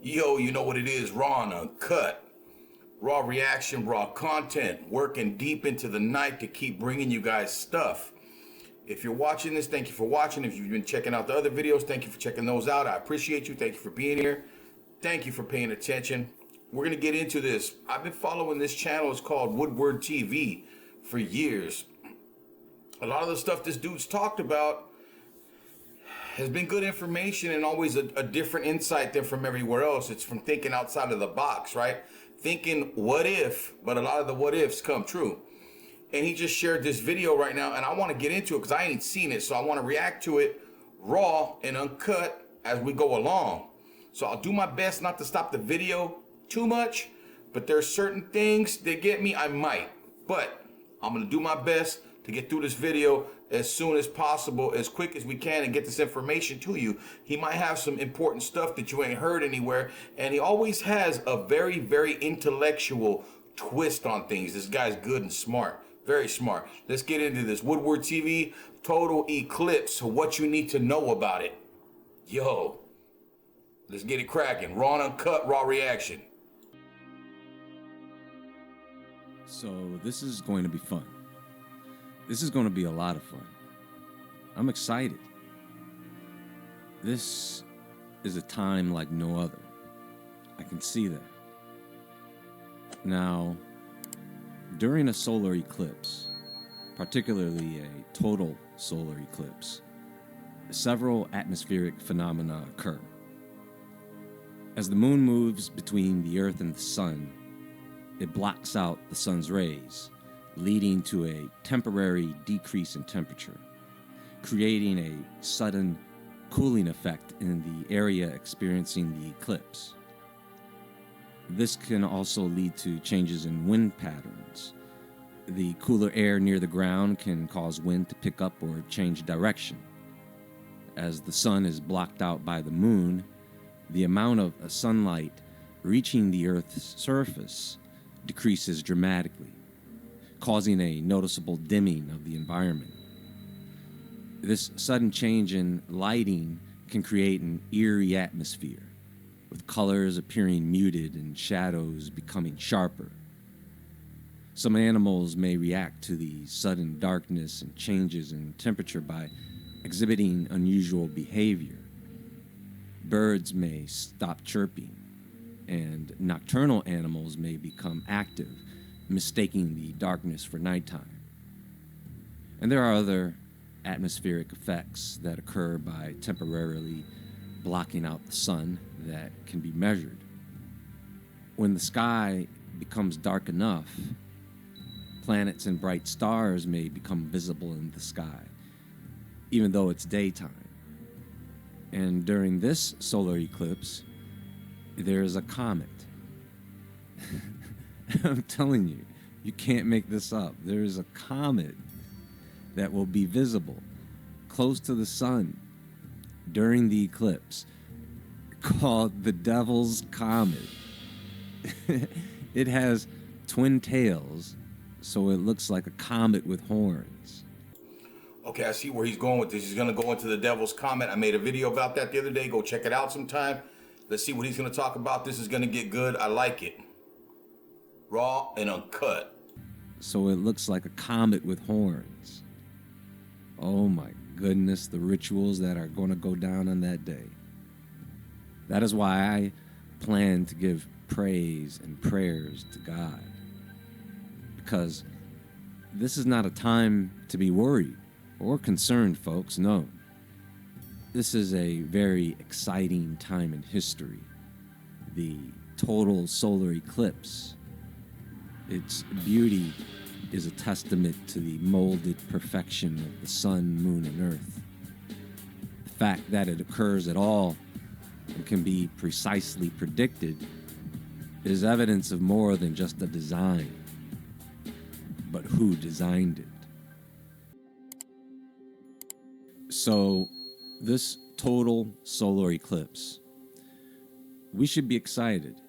Yo, you know what it is, raw and uncut. Raw reaction, raw content, working deep into the night to keep bringing you guys stuff. If you're watching this, thank you for watching. If you've been checking out the other videos, thank you for checking those out. I appreciate you. Thank you for being here. Thank you for paying attention. We're going to get into this. I've been following this channel. It's called Woodward TV for years. A lot of the stuff this dude's talked about has been good information and always a different insight than from everywhere else. It's from thinking outside of the box, right? Thinking what if, but a lot of the what ifs come true. And he just shared this video right now, and I want to get into it because I ain't seen it, so I want to react to it raw and uncut as we go along. So I'll do my best not to stop the video too much, but there's certain things that get me, I might. But I'm going to do my best to get through this video as soon as possible, as quick as we can, and get this information to you. He might have some important stuff that you ain't heard anywhere, and he always has a very, very intellectual twist on things. This guy's good and smart, very smart. Let's get into this. Woodward TV, total eclipse, what you need to know about it. Yo, let's get it cracking. Raw and uncut, raw reaction. So this is going to be fun. This is going to be a lot of fun. I'm excited. This is a time like no other. I can see that. Now, during a solar eclipse, particularly a total solar eclipse, several atmospheric phenomena occur. As the moon moves between the Earth and the sun, it blocks out the sun's rays, leading to a temporary decrease in temperature, creating a sudden cooling effect in the area experiencing the eclipse. This can also lead to changes in wind patterns. The cooler air near the ground can cause wind to pick up or change direction. As the sun is blocked out by the moon, the amount of sunlight reaching the Earth's surface decreases dramatically, causing a noticeable dimming of the environment. This sudden change in lighting can create an eerie atmosphere, with colors appearing muted and shadows becoming sharper. Some animals may react to the sudden darkness and changes in temperature by exhibiting unusual behavior. Birds may stop chirping, and nocturnal animals may become active, mistaking the darkness for nighttime. And there are other atmospheric effects that occur by temporarily blocking out the sun that can be measured. When the sky becomes dark enough, planets and bright stars may become visible in the sky, even though it's daytime. And during this solar eclipse, there's a comet. I'm telling you, you can't make this up. There's a comet that will be visible close to the sun during the eclipse called the Devil's Comet. It has twin tails, so it looks like a comet with horns. Okay, I see where he's going with this. He's going to go into the Devil's Comet. I made a video about that the other day. Go check it out sometime. Let's see what he's going to talk about. This is going to get good. I like it. Raw and uncut. So it looks like a comet with horns. Oh my goodness, the rituals that are going to go down on that day. That is why I plan to give praise and prayers to God. Because this is not a time to be worried or concerned, folks. No. This is a very exciting time in history. The total solar eclipse. Its beauty is a testament to the molded perfection of the sun, moon, and earth. The fact that it occurs at all and can be precisely predicted is evidence of more than just a design, but who designed it. So, this total solar eclipse, we should be excited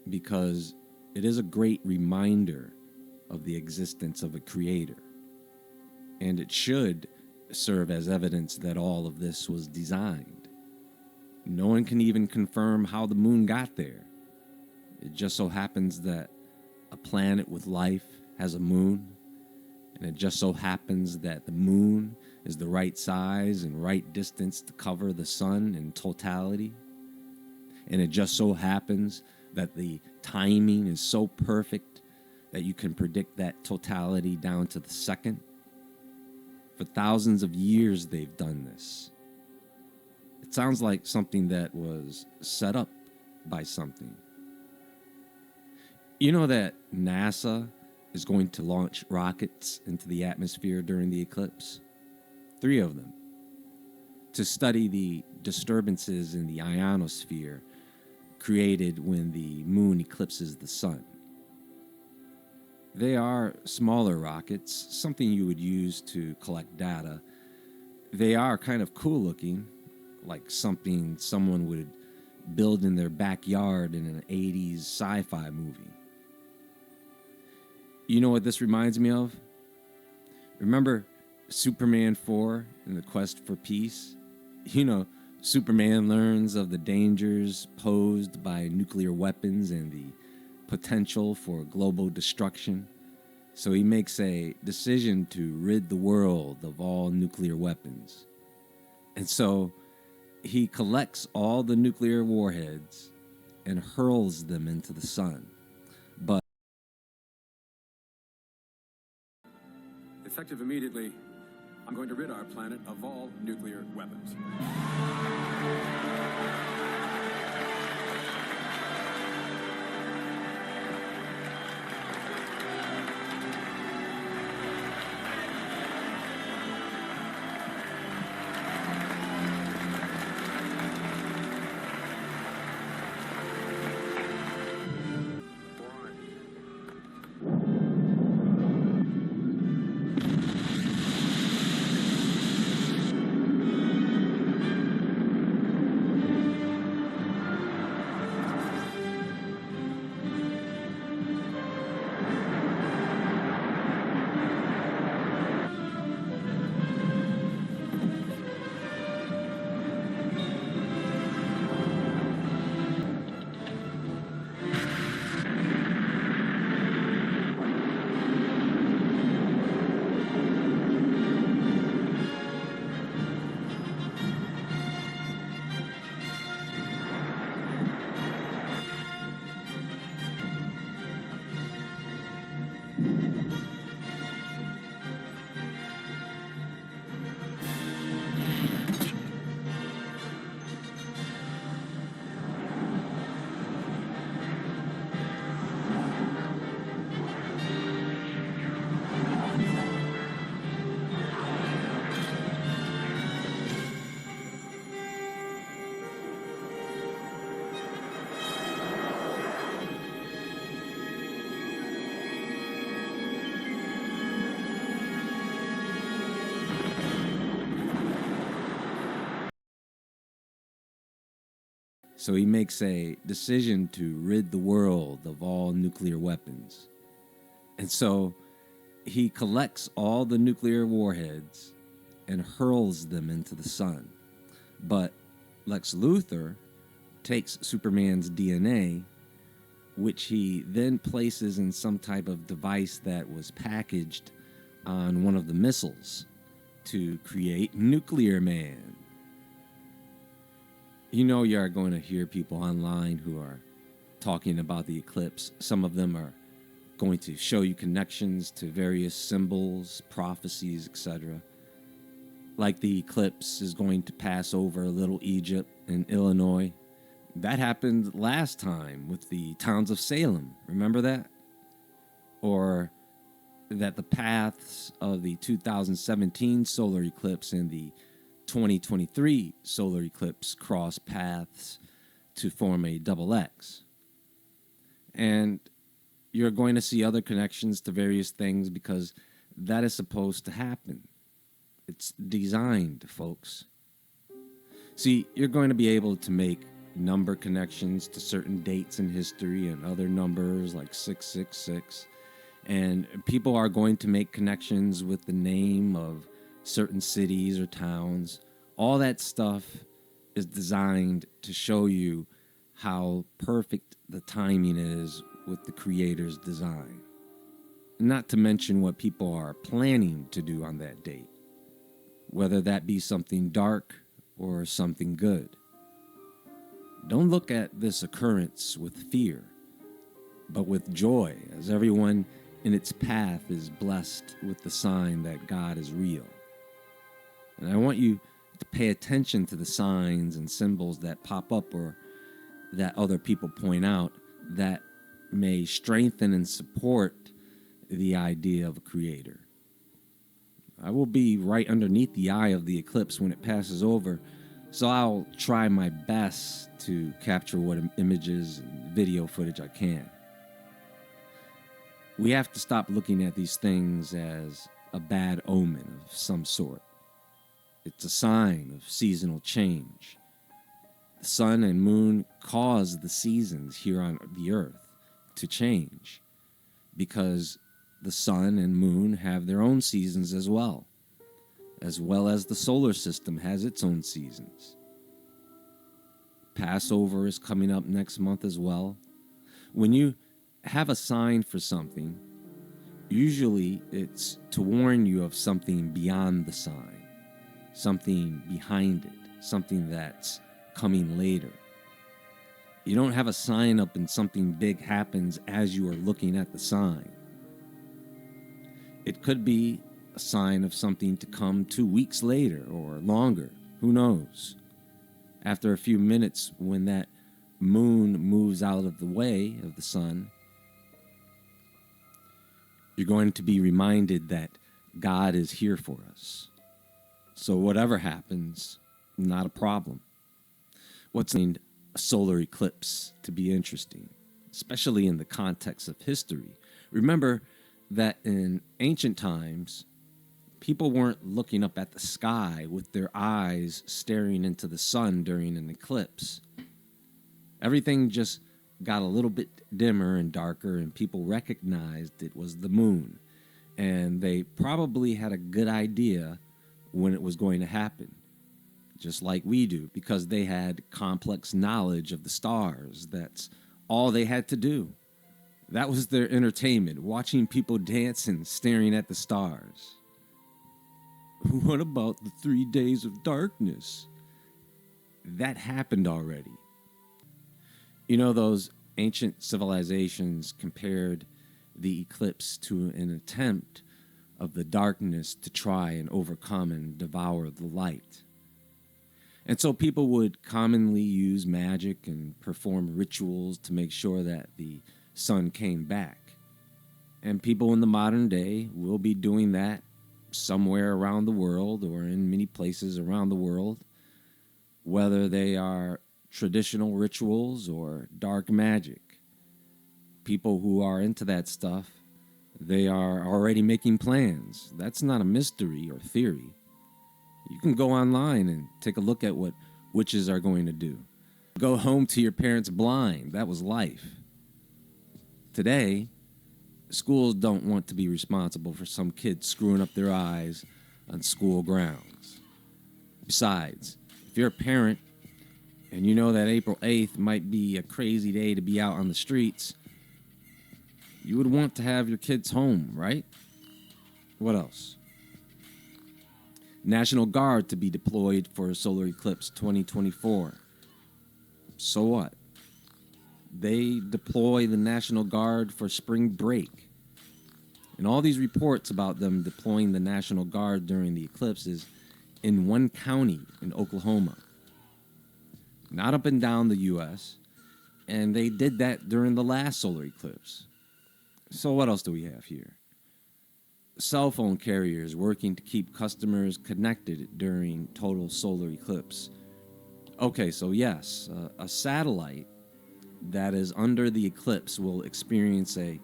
because it is a great reminder of the existence of a creator. And it should serve as evidence that all of this was designed. No one can even confirm how the moon got there. It just so happens that a planet with life has a moon, and it just so happens that the moon is the right size and right distance to cover the sun in totality. And it just so happens that the timing is so perfect that you can predict that totality down to the second. For thousands of years, they've done this. It sounds like something that was set up by something. You know that NASA is going to launch rockets into the atmosphere during the eclipse? 3 of them. To study the disturbances in the ionosphere created when the moon eclipses the sun. They are smaller rockets, something you would use to collect data. They are kind of cool looking, like something someone would build in their backyard in an 80s sci-fi movie. You know what this reminds me of? Remember Superman 4 in the quest for peace? You know, Superman learns of the dangers posed by nuclear weapons and the potential for global destruction. So he makes a decision to rid the world of all nuclear weapons. And so he collects all the nuclear warheads and hurls them into the sun. But effective immediately, I'm going to rid our planet of all nuclear weapons. So he makes a decision to rid the world of all nuclear weapons. And so he collects all the nuclear warheads and hurls them into the sun. But Lex Luthor takes Superman's DNA, which he then places in some type of device that was packaged on one of the missiles to create Nuclear Man. You know, you are going to hear people online who are talking about the eclipse. Some of them are going to show you connections to various symbols, prophecies, etc. Like the eclipse is going to pass over Little Egypt in Illinois. That happened last time with the towns of Salem. Remember that? Or that the paths of the 2017 solar eclipse and the 2023 solar eclipse cross paths to form a double X. And you're going to see other connections to various things because that is supposed to happen. It's designed, folks. See, you're going to be able to make number connections to certain dates in history and other numbers like 666. And people are going to make connections with the name of certain cities or towns. All that stuff is designed to show you how perfect the timing is with the creator's design. Not to mention what people are planning to do on that date, whether that be something dark or something good. Don't look at this occurrence with fear, but with joy, as everyone in its path is blessed with the sign that God is real. And I want you to pay attention to the signs and symbols that pop up or that other people point out that may strengthen and support the idea of a creator. I will be right underneath the eye of the eclipse when it passes over, so I'll try my best to capture what images and video footage I can. We have to stop looking at these things as a bad omen of some sort. It's a sign of seasonal change. The sun and moon cause the seasons here on the earth to change because the sun and moon have their own seasons as well as the solar system has its own seasons. Passover is coming up next month as well. When you have a sign for something, usually it's to warn you of something beyond the sign, something behind it, something that's coming later. You don't have a sign up and something big happens as you are looking at the sign. It could be a sign of something to come 2 weeks later or longer, who knows? After a few minutes, when that moon moves out of the way of the sun, you're going to be reminded that God is here for us. So whatever happens, not a problem. What's named a solar eclipse to be interesting, especially in the context of history. Remember that in ancient times, people weren't looking up at the sky with their eyes staring into the sun during an eclipse. Everything just got a little bit dimmer and darker, and people recognized it was the moon. And they probably had a good idea when it was going to happen, just like we do, because they had complex knowledge of the stars. That's all they had to do. That was their entertainment, watching people dance and staring at the stars. What about the 3 days of darkness? That happened already. You know, those ancient civilizations compared the eclipse to an attempt of the darkness to try and overcome and devour the light. And so people would commonly use magic and perform rituals to make sure that the sun came back. And people in the modern day will be doing that somewhere around the world or in many places around the world, whether they are traditional rituals or dark magic. People who are into that stuff, they are already making plans. That's not a mystery or theory. You can go online and take a look at what witches are going to do. Go home to your parents blind. That was life. Today, schools don't want to be responsible for some kid screwing up their eyes on school grounds. Besides, if you're a parent and you know that April 8th might be a crazy day to be out on the streets, you would want to have your kids home, right? What else? National Guard to be deployed for Solar Eclipse 2024. So what? They deploy the National Guard for spring break. And all these reports about them deploying the National Guard during the eclipse is in one county in Oklahoma. Not up and down the U.S., and they did that during the last solar eclipse. So what else do we have here? Cell phone carriers working to keep customers connected during total solar eclipse. Okay, so yes, a satellite that is under the eclipse will experience a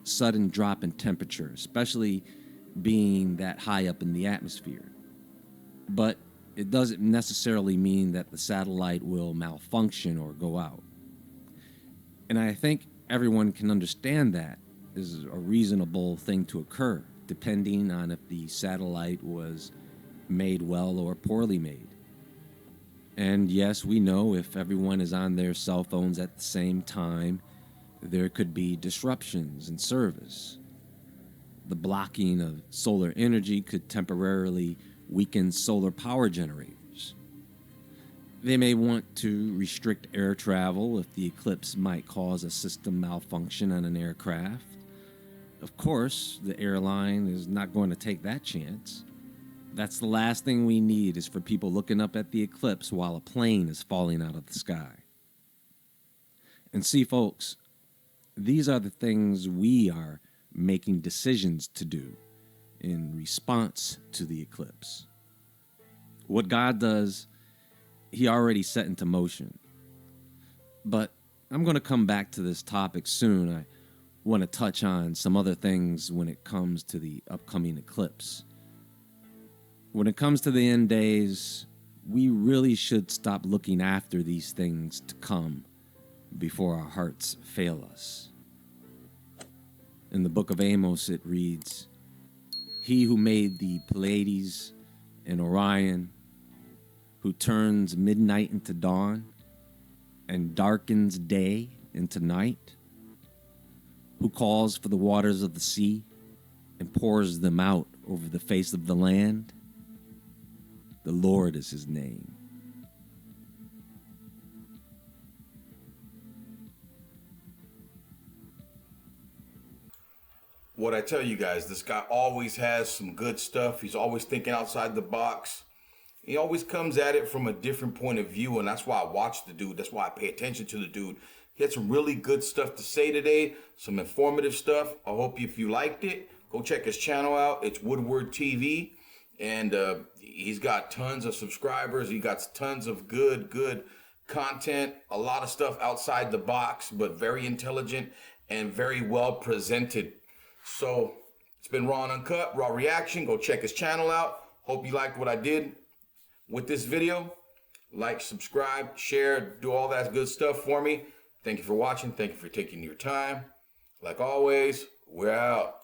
sudden drop in temperature, especially being that high up in the atmosphere. But it doesn't necessarily mean that the satellite will malfunction or go out. And I think everyone can understand that is a reasonable thing to occur, depending on if the satellite was made well or poorly made. And yes, we know if everyone is on their cell phones at the same time, there could be disruptions in service. The blocking of solar energy could temporarily weaken solar power generators. They may want to restrict air travel if the eclipse might cause a system malfunction on an aircraft. Of course, the airline is not going to take that chance. That's the last thing we need, is for people looking up at the eclipse while a plane is falling out of the sky. And see, folks, these are the things we are making decisions to do in response to the eclipse. What God does, He already set into motion. But I'm going to come back to this topic soon. I want to touch on some other things when it comes to the upcoming eclipse. When it comes to the end days, we really should stop looking after these things to come before our hearts fail us. In the book of Amos, it reads, "He who made the Pleiades and Orion, who turns midnight into dawn and darkens day into night, who calls for the waters of the sea and pours them out over the face of the land, the Lord is His name." What I tell you guys, this guy always has some good stuff. He's always thinking outside the box. He always comes at it from a different point of view, and that's why I watch the dude. That's why I pay attention to the dude. He had some really good stuff to say today, some informative stuff. I hope if you liked it, go check his channel out. It's Woodward TV, and he's got tons of subscribers. He got tons of good content, a lot of stuff outside the box, but very intelligent and very well presented. So it's been Raw and Uncut, Raw Reaction. Go check his channel out. Hope you liked what I did with this video. Like, subscribe, share, do all that good stuff for me. Thank you for watching. Thank you for taking your time. Like always, we're out.